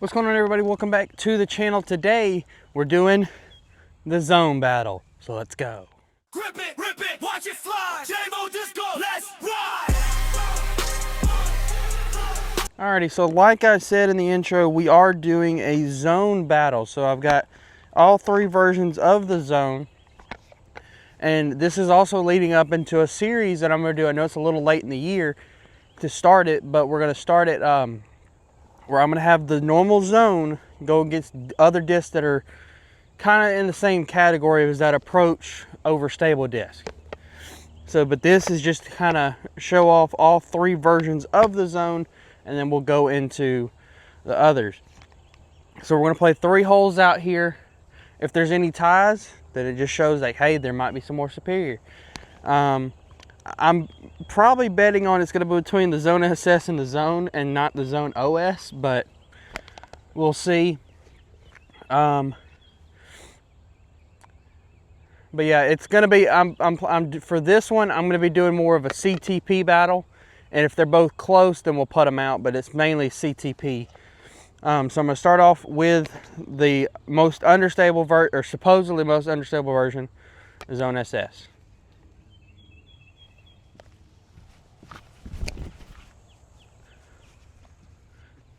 What's going on, everybody? Welcome back to the channel. Today we're doing the zone battle, so let's go. Grip it, watch it fly. J-Mo, just go, let's ride. Alrighty, so like I said in the intro, we are doing a zone battle. So I've got all three versions of the zone, and this is also leading up into a series that I'm going to do. I know it's a little late in the year to start it, but we're going to start it where I'm going to have the normal zone go against other discs that are kind of in the same category as that approach overstable disc. So, but this is just to kind of show off all three versions of the zone, and then we'll go into the others. So we're going to play 3 holes out here. If there's any ties, then it just shows like, hey, there might be some more superior. I'm probably betting on it's going to be between the Zone SS and the Zone and not the Zone OS, but we'll see. But yeah, it's going to be, for this one, I'm going to be doing more of a CTP battle. And if they're both close, then we'll put them out, but it's mainly CTP. So I'm going to start off with the most understable or supposedly most understable version, the Zone SS.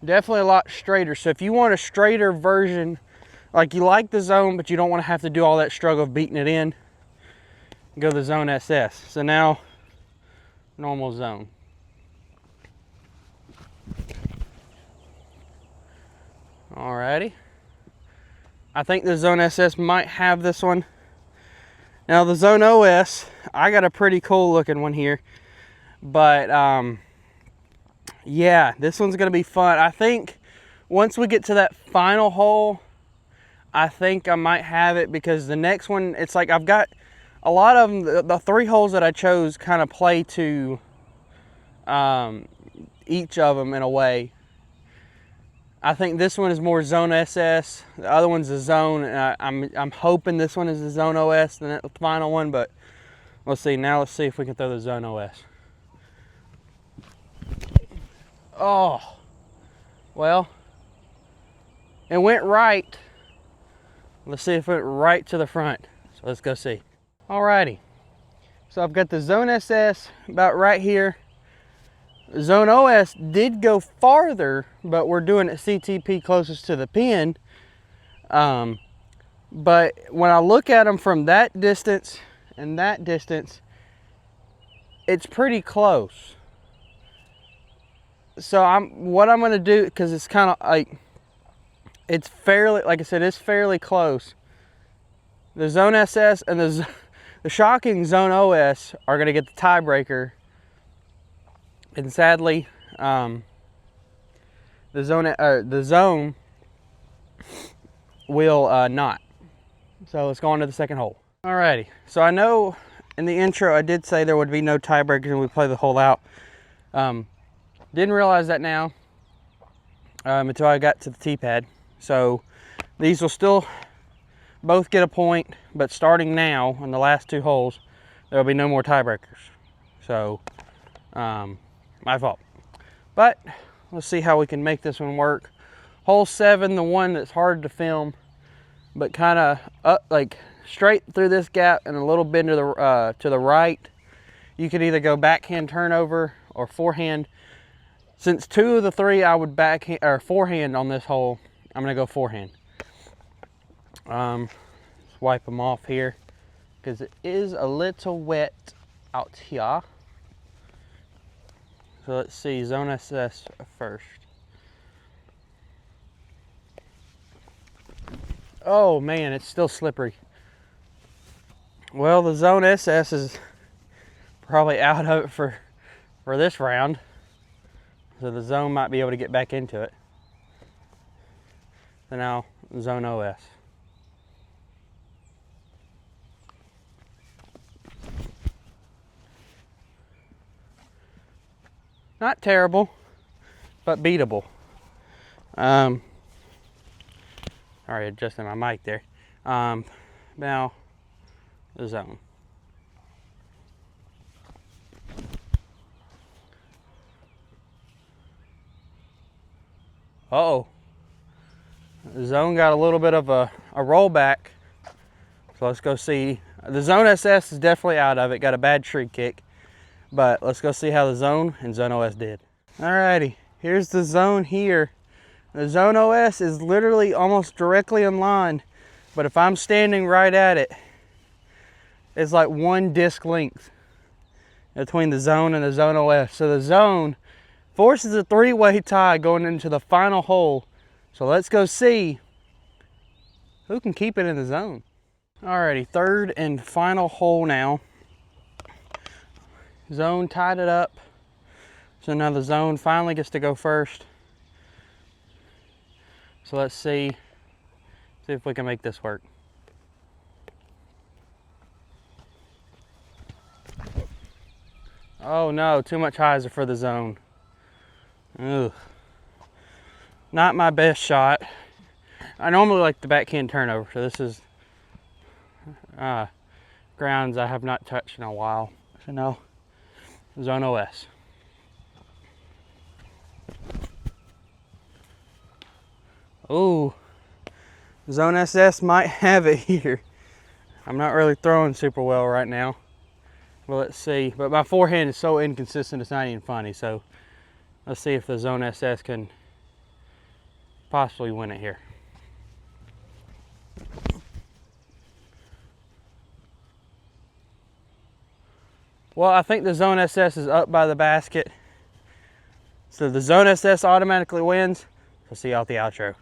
Definitely a lot straighter. So if you want a straighter version, like you like the Zone, but you don't want to have to do all that struggle of beating it in, go the Zone SS. So now, normal Zone. Alrighty. I think the Zone SS might have this one. Now the Zone OS, I got a pretty cool looking one here. But yeah, this one's gonna be fun. I think once we get to that final hole, I think I might have it, because the next one, it's like I've got a lot of them. The 3 holes that I chose kind of play to each of them in a way. I think this one is more Zone SS. The other one's the Zone, and I'm hoping this one is the Zone OS, the final one. But we'll see. Now let's see if we can throw the Zone OS. Oh, well, it went right. Let's see if it went right to the front. So let's go see. Alrighty. So I've got the Zone SS about right here. Zone OS did go farther, but we're doing it CTP closest to the pin. But when I look at them from that distance and that distance, it's pretty close. So what I'm going to do, because it's kind of like, it's fairly, like I said, it's fairly close. The Zone SS and the shocking Zone OS are going to get the tiebreaker. And sadly, the Zone will not. So let's go on to the second hole. Alrighty. So I know in the intro I did say there would be no tiebreakers and we play the hole out. Didn't realize that now until I got to the tee pad. So these will still both get a point, but starting now on the last 2 holes, there will be no more tiebreakers. So my fault. But let's see how we can make this one work. Hole 7, the one that's hard to film, but kind of up, like straight through this gap and a little bit to the right. You could either go backhand turnover or forehand. Since 2 of the 3 I would backhand or forehand on this hole, I'm gonna go forehand. Let's wipe them off here because it is a little wet out here. So let's see, Zone SS first. Oh man, it's still slippery. Well, the Zone SS is probably out of it for this round. So the Zone might be able to get back into it. So now, Zone OS. Not terrible, but beatable. Alright, adjusting my mic there. Now, the Zone. Uh-oh. The Zone got a little bit of a rollback. So let's go see. The Zone SS is definitely out of it. Got a bad tree kick. But let's go see how the Zone and Zone OS did. Alrighty, here's the Zone here. The Zone OS is literally almost directly in line. But if I'm standing right at it, it's like one disc length between the Zone and the Zone OS. So the Zone forces a three-way tie going into the final hole. So let's go see who can keep it in the Zone. Alrighty, third and final hole now. Zone tied it up. So now the Zone finally gets to go first. So let's see if we can make this work. Oh no, too much hyzer for the Zone. Ugh. Not my best shot. I normally like the backhand turnover, so this is grounds I have not touched in a while. So no, Zone OS. Ooh, Zone SS might have it here. I'm not really throwing super well right now. Well, let's see. But my forehand is so inconsistent, it's not even funny. So let's see if the Zone SS can possibly win it here. Well, I think the Zone SS is up by the basket. So the Zone SS automatically wins. We'll see y'all at the outro.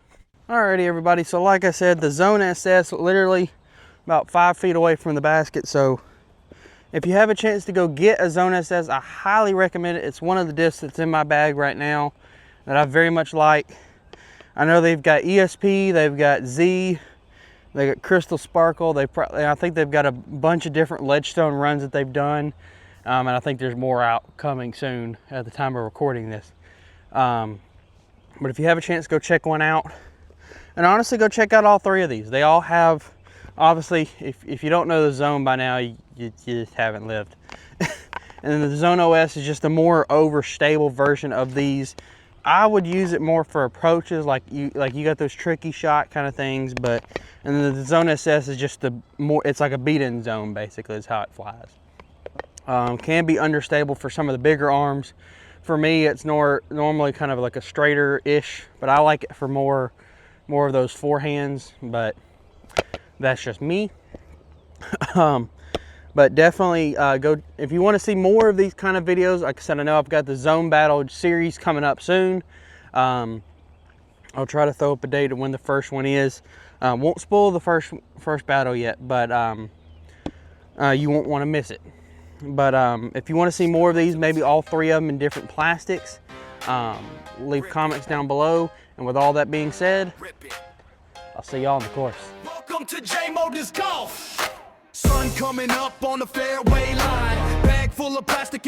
Alrighty, everybody. So like I said, the Zone SS literally about 5 feet away from the basket. So if you have a chance to go get a Zone SS, I highly recommend it. It's one of the discs that's in my bag right now that I very much like. I know they've got ESP, they've got Z, they got Crystal Sparkle. I think they've got a bunch of different Ledgestone runs that they've done. And I think there's more out coming soon at the time of recording this. But if you have a chance, go check one out. And honestly, go check out all three of these. They all have, obviously, if you don't know the Zone by now, you just haven't lived. And then the Zone OS is just a more overstable version of these. I would use it more for approaches, like you got those tricky shot kind of things. And then the Zone SS is just it's like a beat-in zone, basically, is how it flies. Can be understable for some of the bigger arms. For me, it's normally kind of like a straighter-ish, but I like it for more of those forehands, but that's just me. But definitely go, if you want to see more of these kind of videos. Like I said, I know I've got the Zone Battle series coming up soon. I'll try to throw up a date of when the first one is. Won't spoil the first battle yet, but you won't want to miss it. But if you want to see more of these, maybe all three of them in different plastics, leave comments down below. And with all that being said, I'll see y'all on the course. Welcome to J-Mo Disc Golf. Sun coming up on the fairway line. Bag full of plastic.